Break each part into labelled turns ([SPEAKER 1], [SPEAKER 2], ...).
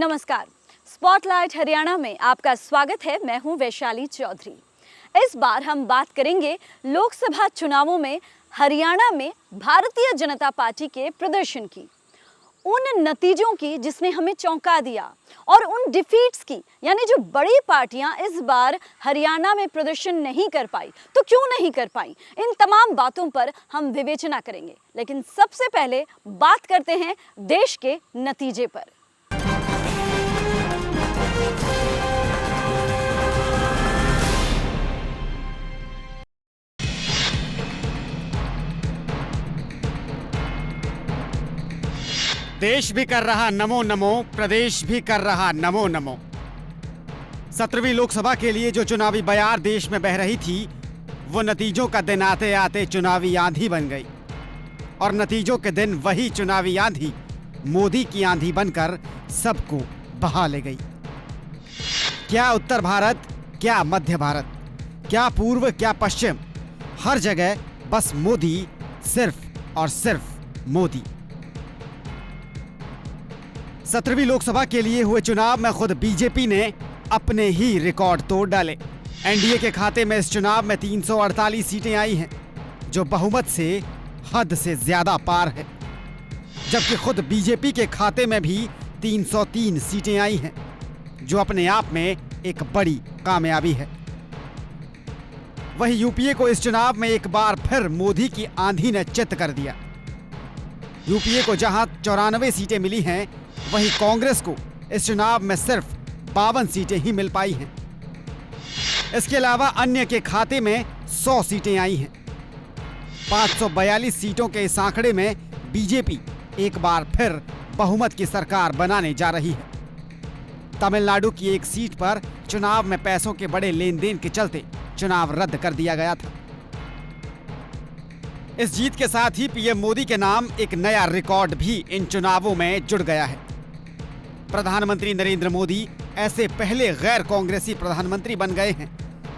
[SPEAKER 1] नमस्कार, स्पॉटलाइट हरियाणा में आपका स्वागत है। मैं हूं वैशाली चौधरी। इस बार हम बात करेंगे लोकसभा चुनावों में हरियाणा में भारतीय जनता पार्टी के प्रदर्शन की, उन नतीजों की जिसने हमें चौंका दिया और उन डिफीट्स की, यानी जो बड़ी पार्टियां इस बार हरियाणा में प्रदर्शन नहीं कर पाई तो क्यों नहीं कर पाई। इन तमाम बातों पर हम विवेचना करेंगे, लेकिन सबसे पहले बात करते हैं देश के नतीजे पर।
[SPEAKER 2] देश भी कर रहा नमो नमो, प्रदेश भी कर रहा नमो नमो। 17वीं लोकसभा के लिए जो चुनावी बयार देश में बह रही थी, वो नतीजों का दिन आते आते चुनावी आंधी बन गई। और नतीजों के दिन वही चुनावी आंधी मोदी की आंधी बनकर सबको बहा ले गई। क्या उत्तर भारत, क्या मध्य भारत, क्या पूर्व, क्या पश्चिम, हर जगह बस मोदी, सिर्फ और सिर्फ मोदी। 17वीं लोकसभा के लिए हुए चुनाव में खुद बीजेपी ने अपने ही रिकॉर्ड तोड़ डाले। एनडीए के खाते में इस चुनाव में 348 सीटें आई हैं, जो बहुमत से हद से ज्यादा पार है। जबकि खुद बीजेपी के खाते में भी 303 सीटें आई हैं, जो अपने आप में एक बड़ी कामयाबी है। वहीं यूपीए को इस चुनाव में एक बार फिर मोदी की आंधी ने चित कर दिया। यूपीए को जहां 94 सीटें मिली हैं, वहीं कांग्रेस को इस चुनाव में सिर्फ 52 सीटें ही मिल पाई हैं। इसके अलावा अन्य के खाते में 100 सीटें आई हैं। 542 सीटों के इस आंकड़े में बीजेपी एक बार फिर बहुमत की सरकार बनाने जा रही है। तमिलनाडु की एक सीट पर चुनाव में पैसों के बड़े लेन देन के चलते चुनाव रद्द कर दिया गया था। इस जीत के साथ ही पीएम मोदी के नाम एक नया रिकॉर्ड भी इन चुनावों में जुड़ गया है। प्रधानमंत्री नरेंद्र मोदी ऐसे पहले गैर कांग्रेसी प्रधानमंत्री बन गए हैं,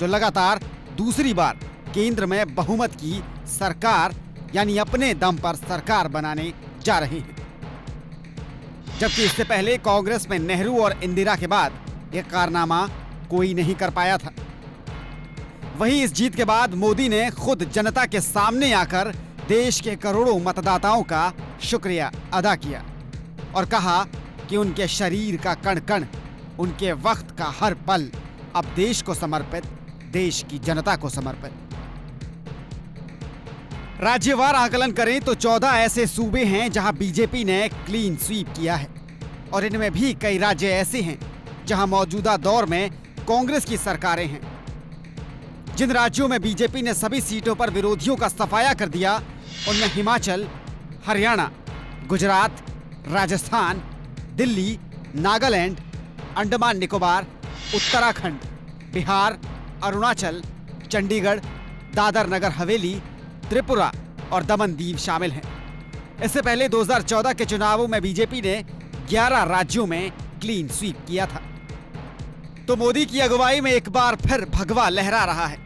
[SPEAKER 2] जो लगातार दूसरी बार केंद्र में बहुमत की सरकार यानी अपने दम पर सरकार बनाने जा रहे हैं। जबकि इससे पहले कांग्रेस में नेहरू और इंदिरा के बाद यह कारनामा कोई नहीं कर पाया था। वहीं इस जीत के बाद मोदी ने खुद जनता के सामने आकर देश के करोड़ों मतदाताओं का शुक्रिया अदा किया और कहा कि उनके शरीर का कण कण, उनके वक्त का हर पल अब देश को समर्पित, देश की जनता को समर्पित। राज्यवार आकलन करें तो 14 ऐसे सूबे हैं जहां बीजेपी ने क्लीन स्वीप किया है, और इनमें भी कई राज्य ऐसे हैं जहां मौजूदा दौर में कांग्रेस की सरकारें हैं। जिन राज्यों में बीजेपी ने सभी सीटों पर विरोधियों का सफाया कर दिया, उनमें हिमाचल, हरियाणा, गुजरात, राजस्थान, दिल्ली, नागालैंड, अंडमान निकोबार, उत्तराखंड, बिहार, अरुणाचल, चंडीगढ़, दादर नगर हवेली, त्रिपुरा और दमन दीव शामिल हैं। इससे पहले 2014 के चुनावों में बीजेपी ने 11 राज्यों में क्लीन स्वीप किया था। तो मोदी की अगुवाई में एक बार फिर भगवा लहरा रहा है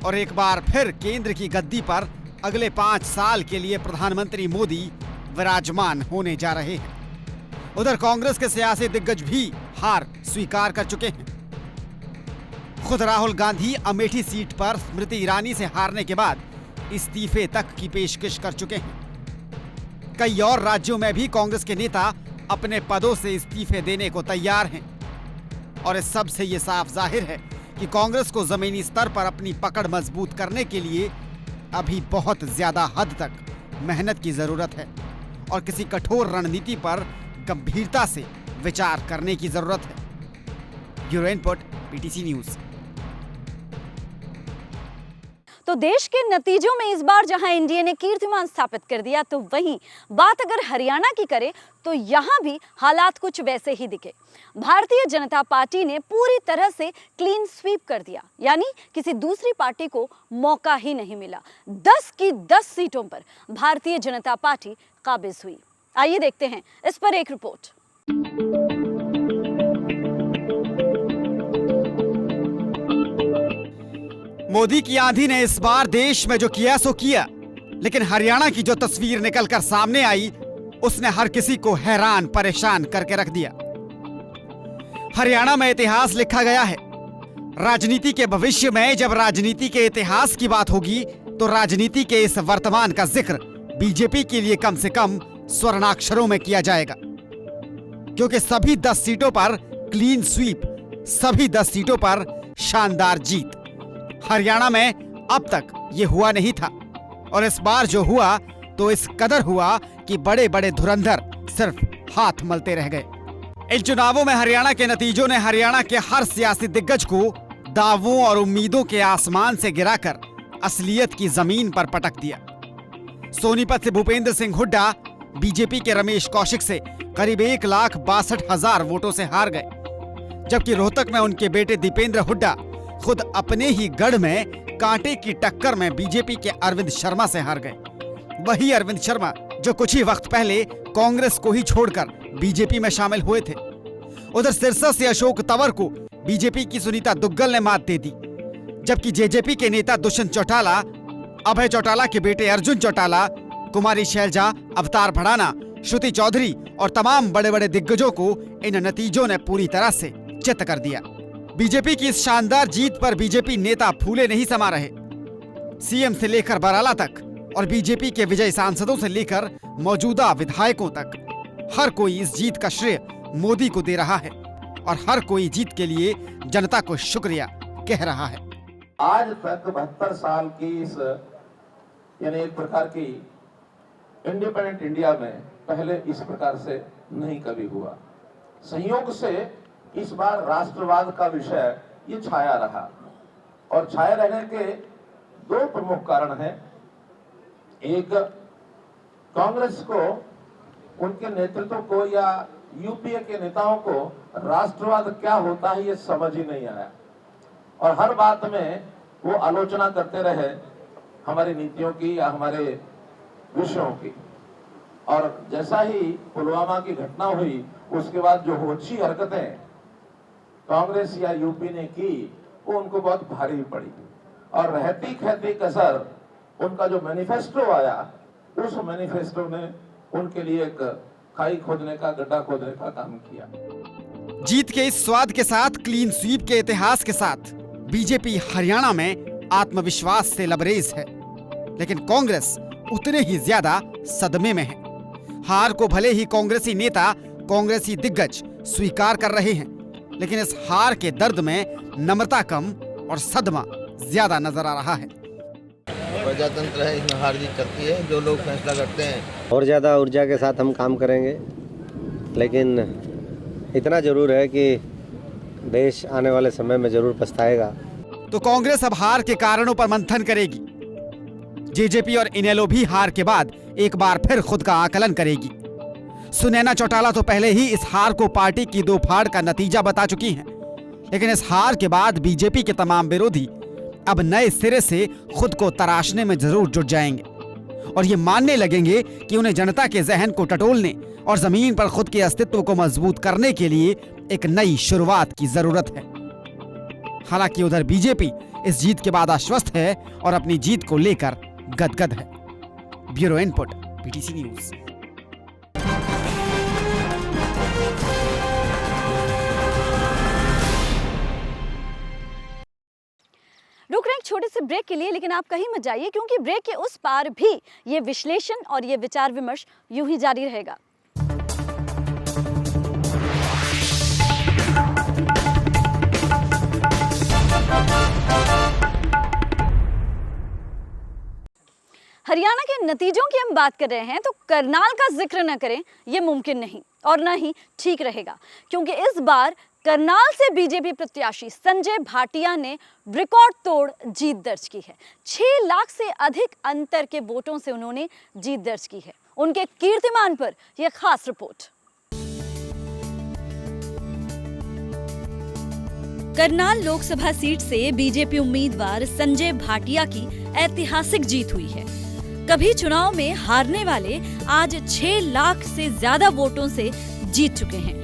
[SPEAKER 2] और एक बार फिर केंद्र की गद्दी पर अगले 5 साल के लिए प्रधानमंत्री मोदी विराजमान होने जा रहे हैं। उधर कांग्रेस के सियासी दिग्गज भी हार स्वीकार कर चुके हैं। खुद राहुल गांधी अमेठी सीट पर स्मृति ईरानी से हारने के बाद इस्तीफे तक की पेशकश कर चुके हैं। कई और राज्यों में भी कांग्रेस के नेता अपने पदों से इस्तीफे देने को तैयार हैं। और इस सब से ये साफ जाहिर है कि कांग्रेस को जमीनी स्तर पर अपनी पकड़ मजबूत करने के लिए अभी बहुत ज्यादा हद तक मेहनत की जरूरत है और किसी कठोर रणनीति पर गंभीरता से विचार करने की जरूरत है। Bureau input, PTC news.
[SPEAKER 1] तो देश के नतीजों में इस बार जहां एनडीए ने कीर्तिमान स्थापित कर दिया, तो वहीं बात अगर हरियाणा की करें तो यहां भी हालात कुछ वैसे ही दिखे। भारतीय जनता पार्टी ने पूरी तरह से क्लीन स्वीप कर दिया, यानी किसी दूसरी पार्टी को मौका ही नहीं मिला। 10 की 10 सीटों पर भारतीय जनता पार्टी काबिज हुई। आइए देखते हैं इस पर एक रिपोर्ट।
[SPEAKER 2] मोदी की आंधी ने इस बार देश में जो किया सो किया, लेकिन हरियाणा की जो तस्वीर निकलकर सामने आई, उसने हर किसी को हैरान परेशान करके रख दिया। हरियाणा में इतिहास लिखा गया है। राजनीति के भविष्य में जब राजनीति के इतिहास की बात होगी तो राजनीति के इस वर्तमान का जिक्र बीजेपी के लिए कम से कम स्वर्णाक्षरों में किया जाएगा, क्योंकि सभी 10 सीटों पर क्लीन स्वीप, सभी 10 सीटों पर शानदार जीत। हरियाणा में अब तक ये हुआ नहीं था और इस बार जो हुआ तो इस कदर हुआ कि बड़े बड़े धुरंधर सिर्फ हाथ मलते रह गए। इन चुनावों में हरियाणा के नतीजों ने हरियाणा के हर सियासी दिग्गज को दावों और उम्मीदों के आसमान से गिराकर असलियत की जमीन पर पटक दिया। सोनीपत से भूपेंद्र सिंह हुड्डा बीजेपी के रमेश कौशिक से करीब 1,62,000 वोटों से हार गए, जबकि रोहतक में उनके बेटे दीपेंद्र हुड्डा खुद अपने ही गढ़ में कांटे की टक्कर में बीजेपी के अरविंद शर्मा से हार गए। वही अरविंद शर्मा जो कुछ ही वक्त पहले कांग्रेस को ही छोड़कर बीजेपी में शामिल हुए थे। उधर सिरसा से अशोक तंवर को बीजेपी की सुनीता दुग्गल ने मात दे दी, जबकि जेजेपी के नेता दुष्यंत चौटाला, अभय चौटाला के बेटे अर्जुन चौटाला, कुमारी शैलजा, अवतार भड़ाना, श्रुति चौधरी और तमाम बड़े बड़े दिग्गजों को इन नतीजों ने पूरी तरह से चित्त कर दिया। बीजेपी की इस शानदार जीत पर बीजेपी नेता फूले नहीं समा रहे। सीएम से लेकर बराला तक और बीजेपी के विजयी सांसदों से लेकर मौजूदा विधायकों तक हर कोई इस जीत का श्रेय मोदी को दे रहा है और हर कोई जीत के लिए जनता को शुक्रिया कह रहा है।
[SPEAKER 3] आज तक 72 साल की इस यानी एक प्रकार की इंडिपेंडेंट इंडिया में पहले इस प्रकार से नहीं कभी हुआ। संयोग से इस बार राष्ट्रवाद का विषय ये छाया रहा और छाया रहने के 2 प्रमुख कारण हैं। एक, कांग्रेस को, उनके नेतृत्व को या यूपीए के नेताओं को राष्ट्रवाद क्या होता है ये समझ ही नहीं आया और हर बात में वो आलोचना करते रहे हमारी नीतियों की या हमारे विषयों की। और जैसा ही पुलवामा की घटना हुई उसके बाद जो होची हरकतें कांग्रेस या यूपी ने की वो उनको बहुत भारी पड़ी और रहती कहती कसर उनका जो मैनिफेस्टो आया उस मैनिफेस्टो ने उनके लिए एक खाई खोदने का, गड्ढा खोदने का काम किया।
[SPEAKER 2] जीत के इस स्वाद के साथ, क्लीन स्वीप के इतिहास के साथ बीजेपी हरियाणा में आत्मविश्वास से लबरेज है, लेकिन कांग्रेस उतने ही ज्यादा सदमे में है। हार को भले ही कांग्रेसी नेता, कांग्रेसी दिग्गज स्वीकार कर रहे हैं, लेकिन इस हार के दर्द में नम्रता कम और सदमा ज्यादा नजर आ रहा है।
[SPEAKER 4] प्रजातंत्र है, इसमें हार जीत चलती है, जो लोग फैसला करते हैं।
[SPEAKER 5] और ज़्यादा ऊर्जा के साथ हम काम करेंगे, लेकिन इतना जरूर है कि देश आने वाले समय में जरूर पछताएगा।
[SPEAKER 2] तो कांग्रेस अब हार के कारणों पर मंथन करेगी। जेजेपी और इनेलो भी हार के बाद एक बार फिर खुद का आकलन करेगी। सुनैना चौटाला तो पहले ही इस हार को पार्टी की 2 फाड़ का नतीजा बता चुकी हैं, लेकिन इस हार के बाद बीजेपी के तमाम विरोधी अब नए सिरे से खुद को तराशने में जरूर जुट जाएंगे और ये मानने लगेंगे कि उन्हें जनता के जहन को टटोलने और जमीन पर खुद के अस्तित्व को मजबूत करने के लिए एक नई शुरुआत की जरूरत है। हालांकि उधर बीजेपी इस जीत के बाद आश्वस्त है और अपनी जीत को लेकर गदगद है। Bureau input, PTC news.
[SPEAKER 1] रुक रहे एक छोटे से ब्रेक के लिए, लेकिन आप कहीं मत जाइए, क्योंकि ब्रेक के उस पार भी ये विश्लेषण और ये विचार विमर्श यूं ही जारी रहेगा। हरियाणा के नतीजों की हम बात कर रहे हैं तो करनाल का जिक्र न करें ये मुमकिन नहीं और न ही ठीक रहेगा, क्योंकि इस बार करनाल से बीजेपी प्रत्याशी संजय भाटिया ने रिकॉर्ड तोड़ जीत दर्ज की है। 6 लाख से अधिक अंतर के वोटों से उन्होंने जीत दर्ज की है। उनके कीर्तिमान पर यह खास रिपोर्ट। करनाल लोकसभा सीट से बीजेपी उम्मीदवार संजय भाटिया की ऐतिहासिक जीत हुई है। कभी चुनाव में हारने वाले आज 6 लाख से ज्यादा वोटों से जीत चुके हैं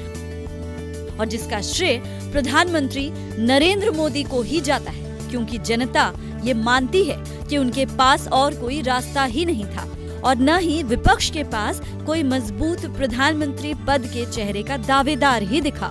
[SPEAKER 1] और जिसका श्रेय प्रधानमंत्री नरेंद्र मोदी को ही जाता है, क्योंकि जनता ये मानती है कि उनके पास और कोई रास्ता ही नहीं था और न ही विपक्ष के पास कोई मजबूत प्रधानमंत्री पद के चेहरे का दावेदार ही दिखा।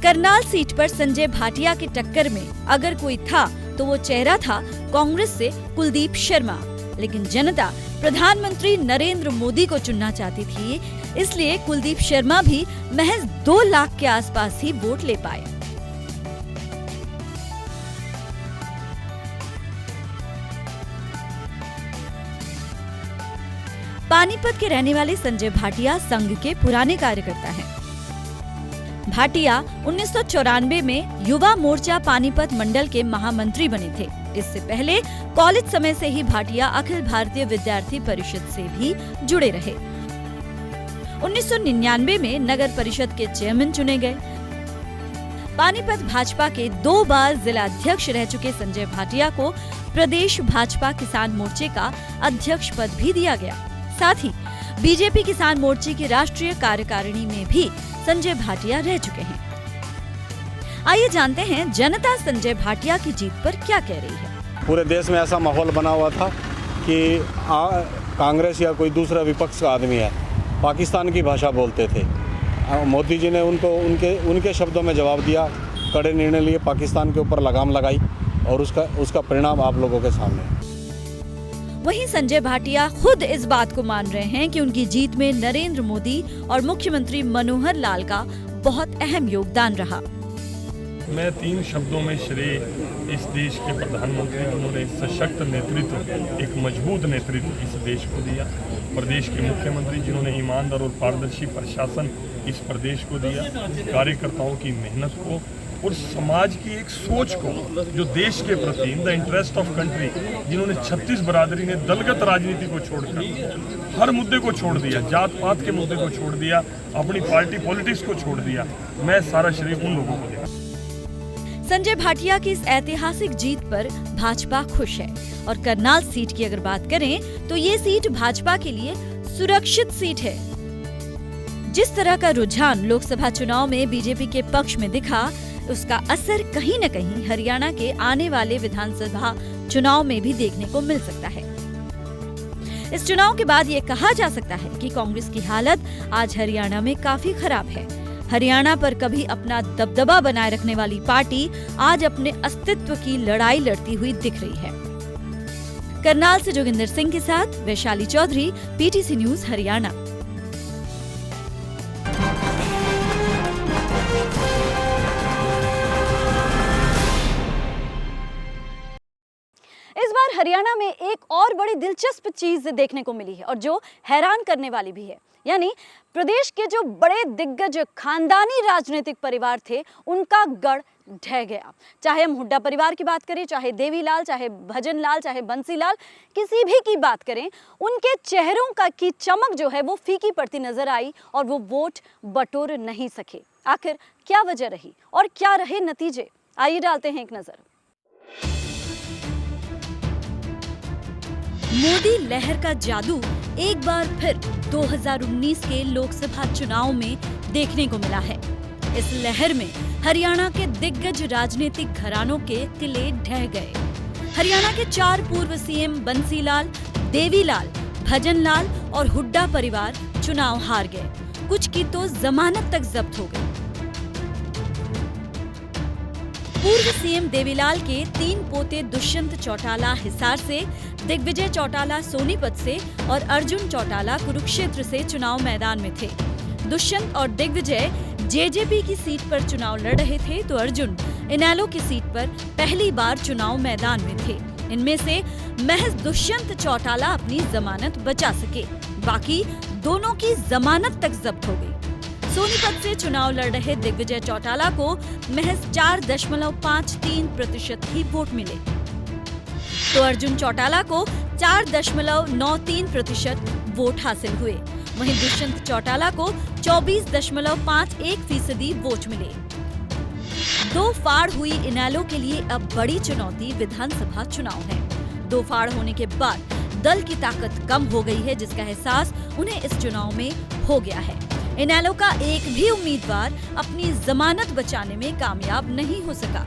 [SPEAKER 1] करनाल सीट पर संजय भाटिया की टक्कर में अगर कोई था तो वो चेहरा था कांग्रेस से कुलदीप शर्मा। लेकिन जनता प्रधानमंत्री नरेंद्र मोदी को चुनना चाहती थी, इसलिए कुलदीप शर्मा भी महज 2 लाख के आसपास ही वोट ले पाए। पानीपत के रहने वाले संजय भाटिया संघ के पुराने कार्यकर्ता हैं। भाटिया 1994 में युवा मोर्चा पानीपत मंडल के महामंत्री बने थे। इससे पहले कॉलेज समय से ही भाटिया अखिल भारतीय विद्यार्थी परिषद से भी जुड़े रहे। 1999 में नगर परिषद के चेयरमैन चुने गए। पानीपत भाजपा के 2 बार जिला अध्यक्ष रह चुके संजय भाटिया को प्रदेश भाजपा किसान मोर्चे का अध्यक्ष पद भी दिया गया। साथ ही बीजेपी किसान मोर्चे की राष्ट्रीय कार्यकारिणी में भी संजय भाटिया रह चुके हैं। आइए जानते हैं जनता संजय भाटिया की जीत पर क्या कह रही है।
[SPEAKER 6] पूरे देश में ऐसा माहौल बना हुआ था कि कांग्रेस या कोई दूसरा विपक्ष का आदमी है, पाकिस्तान की भाषा बोलते थे। मोदी जी ने उनको उनके शब्दों में जवाब दिया, कड़े निर्णय लिए, पाकिस्तान के ऊपर लगाम लगाई और उसका परिणाम आप लोगों के सामने।
[SPEAKER 1] वहीं संजय भाटिया खुद इस बात को मान रहे हैं कि उनकी जीत में नरेंद्र मोदी और मुख्यमंत्री मनोहर लाल का बहुत अहम योगदान रहा।
[SPEAKER 7] मैं 3 शब्दों में श्रेय इस देश के प्रधानमंत्री जिन्होंने सशक्त नेतृत्व, एक मजबूत नेतृत्व इस देश को दिया, प्रदेश के मुख्यमंत्री जिन्होंने ईमानदार और पारदर्शी प्रशासन इस प्रदेश को दिया, कार्यकर्ताओं की मेहनत को और समाज की एक सोच को जो देश के प्रति in the interest of country, जिन्होंने 36 बरादरी ने दलगत राजनीति को छोड़कर हर मुद्दे को छोड़ दिया, जात पात के मुद्दे को छोड़ दिया, अपनी पार्टी पॉलिटिक्स को छोड़ दिया। मैं सारा श्रेय उन लोगों को देता।
[SPEAKER 1] संजय भाटिया की इस ऐतिहासिक जीत पर भाजपा खुश है और करनाल सीट की अगर बात करें तो ये सीट भाजपा के लिए सुरक्षित सीट है। जिस तरह का रुझान लोकसभा चुनाव में बीजेपी के पक्ष में दिखा, उसका असर कहीं न कहीं हरियाणा के आने वाले विधानसभा चुनाव में भी देखने को मिल सकता है। इस चुनाव के बाद ये कहा जा सकता है कि कांग्रेस की हालत आज हरियाणा में काफी खराब है। हरियाणा पर कभी अपना दबदबा बनाए रखने वाली पार्टी आज अपने अस्तित्व की लड़ाई लड़ती हुई दिख रही है। करनाल से जोगिंदर सिंह के साथ वैशाली चौधरी, पीटीसी न्यूज हरियाणा। इस बार हरियाणा में एक और बड़ी दिलचस्प चीज देखने को मिली है और जो हैरान करने वाली भी है, यानी प्रदेश के जो बड़े दिग्गज खानदानी राजनीतिक परिवार थे उनका गढ़ ढह गया। चाहे हम हुड्डा परिवार की बात करें, चाहे देवीलाल, चाहे भजनलाल, चाहे बंसीलाल, किसी भी की बात करें, उनके चेहरों की चमक जो है वो फीकी पड़ती नजर आई और वो वोट बटोर नहीं सके। आखिर क्या वजह रही और क्या रहे नतीजे, आइए डालते हैं एक नजर। मोदी लहर का जादू एक बार फिर 2019 के लोकसभा चुनाव में देखने को मिला है। इस लहर में हरियाणा के दिग्गज राजनीतिक घरानों के किले ढह गए। हरियाणा के 4 पूर्व सीएम बंसीलाल, देवीलाल, भजनलाल और हुड्डा परिवार चुनाव हार गए। कुछ की तो जमानत तक जब्त हो गई। पूर्व सीएम देवीलाल के 3 पोते दुष्यंत चौटाला हिसार से, दिग्विजय चौटाला सोनीपत से और अर्जुन चौटाला कुरुक्षेत्र से चुनाव मैदान में थे। दुष्यंत और दिग्विजय जेजेपी की सीट पर चुनाव लड़ रहे थे तो अर्जुन इनेलो की सीट पर पहली बार चुनाव मैदान में थे। इनमें से महज दुष्यंत चौटाला अपनी जमानत बचा सके, बाकी दोनों की जमानत तक जब्त हो गई। सोनीपत से चुनाव लड़ रहे दिग्विजय चौटाला को महज 4.53% ही वोट मिले, तो अर्जुन चौटाला को 4.93% वोट हासिल हुए। वहीं दुष्यंत चौटाला को 24.51% वोट मिले। 2 फाड़ हुई इनेलो के लिए अब बड़ी चुनौती विधानसभा चुनाव है। 2 फाड़ होने के बाद दल की ताकत कम हो गई है, जिसका एहसास उन्हें इस चुनाव में हो गया है। इनेलो का एक भी उम्मीदवार अपनी जमानत बचाने में कामयाब नहीं हो सका।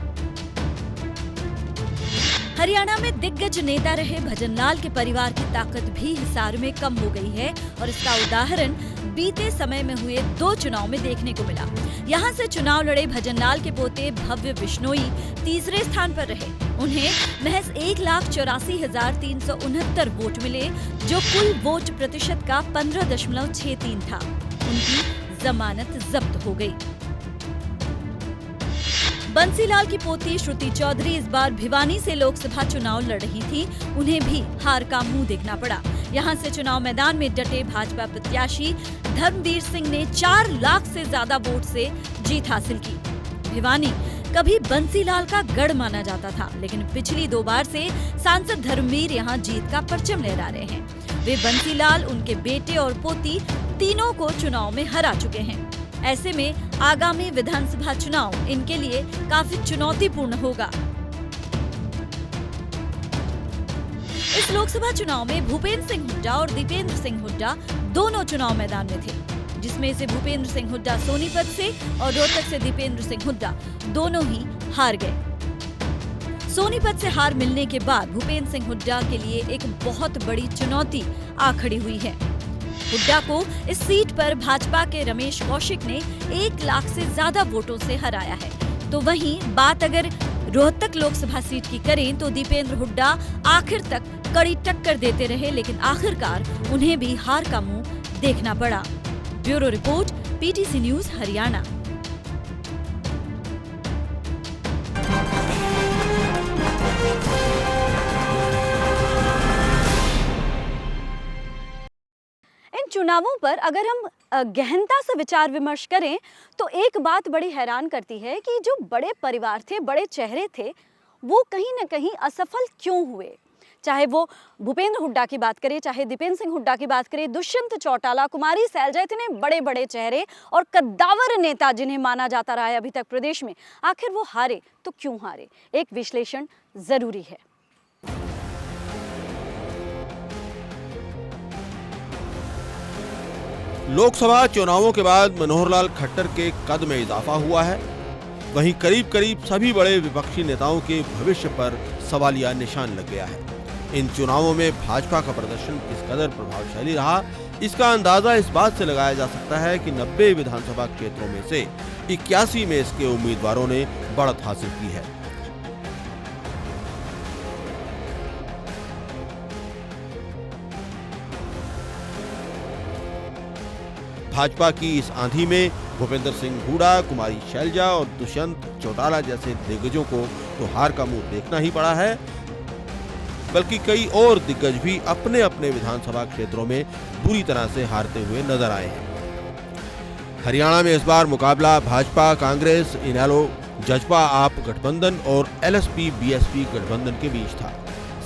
[SPEAKER 1] हरियाणा में दिग्गज नेता रहे भजनलाल के परिवार की ताकत भी हिसार में कम हो गई है और इसका उदाहरण बीते समय में हुए 2 चुनाव में देखने को मिला। यहाँ से चुनाव लड़े भजनलाल के पोते भव्य बिश्नोई तीसरे स्थान पर रहे। उन्हें महज 1,84,369 वोट मिले, जो कुल वोट प्रतिशत का 15.63 था। उनकी जमानत जब्त हो गई। बंसीलाल की पोती श्रुति चौधरी इस बार भिवानी से लोकसभा चुनाव लड़ रही थी। उन्हें भी हार का मुंह देखना पड़ा। यहां से चुनाव मैदान में डटे भाजपा प्रत्याशी धर्मवीर सिंह ने 4 लाख से ज्यादा वोट से जीत हासिल की। भिवानी कभी बंसीलाल का गढ़ माना जाता था, लेकिन पिछली 2 बार से सांसद धर्मवीर यहां जीत का परचम लहरा रहे हैं। वे बंसीलाल, उनके बेटे और पोती तीनों को चुनाव में हरा चुके हैं। ऐसे में आगामी विधानसभा चुनाव इनके लिए काफी चुनौतीपूर्ण होगा। इस लोकसभा चुनाव में भूपेंद्र सिंह हुड्डा और दीपेंद्र सिंह हुड्डा दोनों चुनाव मैदान में थे, जिसमें से भूपेंद्र सिंह हुड्डा सोनीपत से और रोहतक से दीपेंद्र सिंह हुड्डा दोनों ही हार गए। सोनीपत से हार मिलने के बाद भूपेंद्र सिंह हुड्डा के लिए एक बहुत बड़ी चुनौती आ खड़ी हुई है। हुड्डा को इस सीट पर भाजपा के रमेश कौशिक ने 1 लाख से ज्यादा वोटों से हराया है। तो वहीं बात अगर रोहतक लोकसभा सीट की करें तो दीपेंद्र हुड्डा आखिर तक कड़ी टक्कर देते रहे, लेकिन आखिरकार उन्हें भी हार का मुंह देखना पड़ा। Bureau report, PTC news, Haryana. चुनावों पर अगर हम गहनता से विचार विमर्श करें तो एक बात बड़ी हैरान करती है कि जो बड़े परिवार थे, बड़े चेहरे थे, वो कहीं न कहीं असफल क्यों हुए। चाहे वो भूपेंद्र हुड्डा की बात करें, चाहे दीपेंद्र सिंह हुड्डा की बात करें, दुष्यंत चौटाला, कुमारी सैलजा, इतने बड़े बड़े चेहरे और कद्दावर नेता जिन्हें माना जाता रहा है अभी तक प्रदेश में, आखिर वो हारे तो क्यों हारे? एक विश्लेषण जरूरी है।
[SPEAKER 8] लोकसभा चुनावों के बाद मनोहर लाल खट्टर के कद में इजाफा हुआ है। वहीं करीब करीब सभी बड़े विपक्षी नेताओं के भविष्य पर सवालिया निशान लग गया है। इन चुनावों में भाजपा का प्रदर्शन किस कदर प्रभावशाली रहा, इसका अंदाजा इस बात से लगाया जा सकता है कि 90 विधानसभा क्षेत्रों में से 81 में इसके उम्मीदवारों ने बढ़त हासिल की है। भाजपा की इस आंधी में भूपेंद्र सिंह हुड्डा, कुमारी सैलजा और दुष्यंत चौटाला जैसे दिग्गजों को तो हार का मुंह देखना ही पड़ा है, बल्कि कई और दिग्गज भी अपने अपने विधानसभा क्षेत्रों में बुरी तरह से हारते हुए नजर आए हैं। हरियाणा में इस बार मुकाबला भाजपा, कांग्रेस, इनेलो, जजपा आप गठबंधन और एलएसपी बीएसपी गठबंधन के बीच था।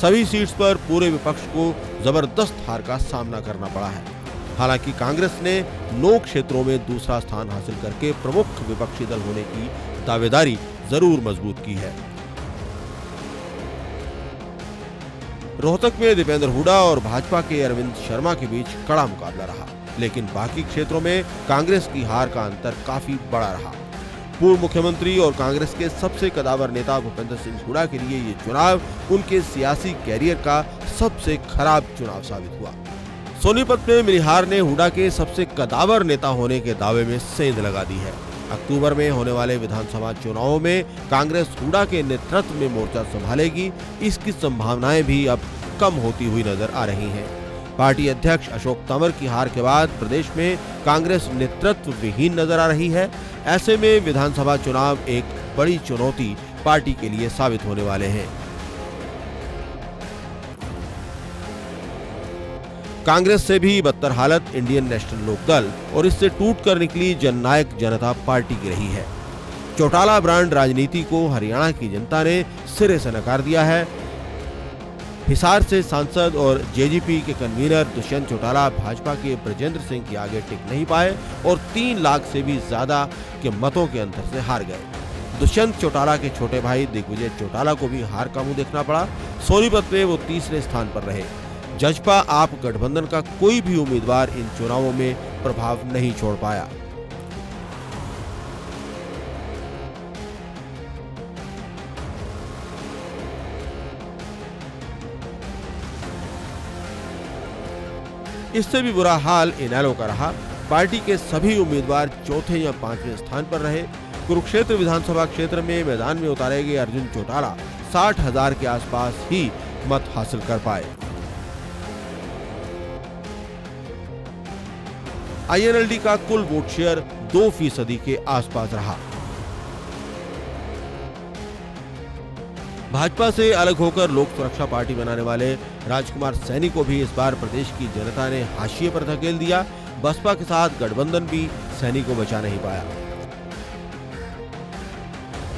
[SPEAKER 8] सभी सीट्स पर पूरे विपक्ष को जबरदस्त हार का सामना करना पड़ा है। हालांकि कांग्रेस ने 9 क्षेत्रों में दूसरा स्थान हासिल करके प्रमुख विपक्षी दल होने की दावेदारी जरूर मजबूत की है। रोहतक में दीपेंद्र हुड्डा और भाजपा के अरविंद शर्मा के बीच कड़ा मुकाबला रहा, लेकिन बाकी क्षेत्रों में कांग्रेस की हार का अंतर काफी बड़ा रहा। पूर्व मुख्यमंत्री और कांग्रेस के सबसे कदावर नेता भूपेंद्र सिंह हुड्डा के लिए ये चुनाव उनके सियासी कैरियर का सबसे खराब चुनाव साबित हुआ। सोनीपत में मिली हार ने हुड्डा के सबसे कदावर नेता होने के दावे में सेंध लगा दी है। अक्टूबर में होने वाले विधानसभा चुनावों में कांग्रेस हुड्डा के नेतृत्व में मोर्चा संभालेगी, इसकी संभावनाएं भी अब कम होती हुई नजर आ रही हैं। पार्टी अध्यक्ष अशोक तंवर की हार के बाद प्रदेश में कांग्रेस नेतृत्व विहीन नजर आ रही है। ऐसे में विधानसभा चुनाव एक बड़ी चुनौती पार्टी के लिए साबित होने वाले हैं। कांग्रेस से भी बदतर हालत इंडियन नेशनल लोकदल और इससे टूटकर निकली जननायक जनता पार्टी की रही है। चौटाला ब्रांड राजनीति को हरियाणा की जनता ने सिरे से नकार दिया है। हिसार से सांसद और जेजीपी के कन्वीनर दुष्यंत चौटाला भाजपा के ब्रजेंद्र सिंह के आगे टिक नहीं पाए और 3 लाख से भी ज्यादा के मतों के अंतर से हार गए। दुष्यंत चौटाला के छोटे भाई दिग्विजय चौटाला को भी हार का मुंह देखना पड़ा। सोनीपत में वो तीसरे स्थान पर रहे। जजपा आप गठबंधन का कोई भी उम्मीदवार इन चुनावों में प्रभाव नहीं छोड़ पाया। इससे भी बुरा हाल इनेलो का रहा। पार्टी के सभी उम्मीदवार चौथे या पांचवें स्थान पर रहे। कुरुक्षेत्र विधानसभा क्षेत्र में मैदान में उतारे गए अर्जुन चौटाला 60,000 के आसपास ही मत हासिल कर पाए। INLD का कुल वोट शेयर 2% के आसपास रहा। भाजपा से अलग होकर लोक सुरक्षा पार्टी बनाने वाले राजकुमार सैनी को भी इस बार प्रदेश की जनता ने हाशिए पर धकेल दिया। बसपा के साथ गठबंधन भी सैनी को बचा नहीं पाया।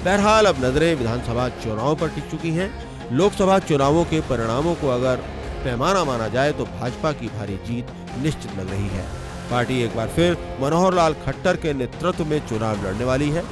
[SPEAKER 8] बहरहाल अब नजरें विधानसभा चुनाव पर टिक चुकी हैं। लोकसभा चुनावों के परिणामों को अगर पैमाना माना जाए तो भाजपा की भारी जीत निश्चित लग रही है। पार्टी एक बार फिर मनोहर लाल खट्टर के नेतृत्व में चुनाव लड़ने वाली है।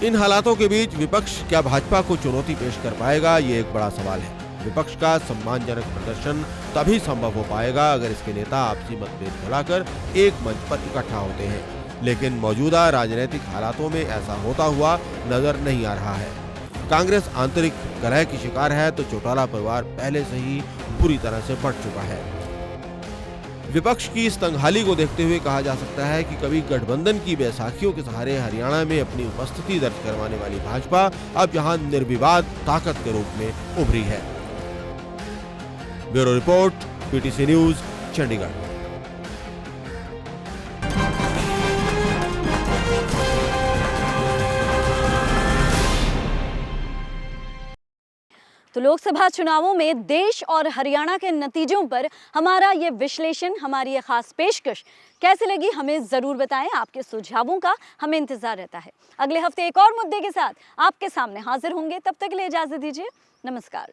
[SPEAKER 8] इन हालातों के बीच विपक्ष क्या भाजपा को चुनौती पेश कर पाएगा, ये एक बड़ा सवाल है। विपक्ष का सम्मानजनक प्रदर्शन तभी संभव हो पाएगा अगर इसके नेता आपसी मतभेद भुलाकर एक मंच पर इकट्ठा होते हैं, लेकिन मौजूदा राजनीतिक हालातों में ऐसा होता हुआ नजर नहीं आ रहा है। कांग्रेस आंतरिक कलह की शिकार है तो चौटाला परिवार पहले से ही बुरी तरह से बढ़ चुका है। विपक्ष की इस तंगहाली को देखते हुए कहा जा सकता है कि कभी गठबंधन की बैसाखियों के सहारे हरियाणा में अपनी उपस्थिति दर्ज करवाने वाली भाजपा अब यहां निर्विवाद ताकत के रूप में उभरी है। Bureau report, PTC news, Chandigarh.
[SPEAKER 1] तो लोकसभा चुनावों में देश और हरियाणा के नतीजों पर हमारा ये विश्लेषण, हमारी ये खास पेशकश कैसे लगी हमें ज़रूर बताएं। आपके सुझावों का हमें इंतज़ार रहता है। अगले हफ्ते एक और मुद्दे के साथ आपके सामने हाजिर होंगे। तब तक के लिए इजाज़त दीजिए। नमस्कार।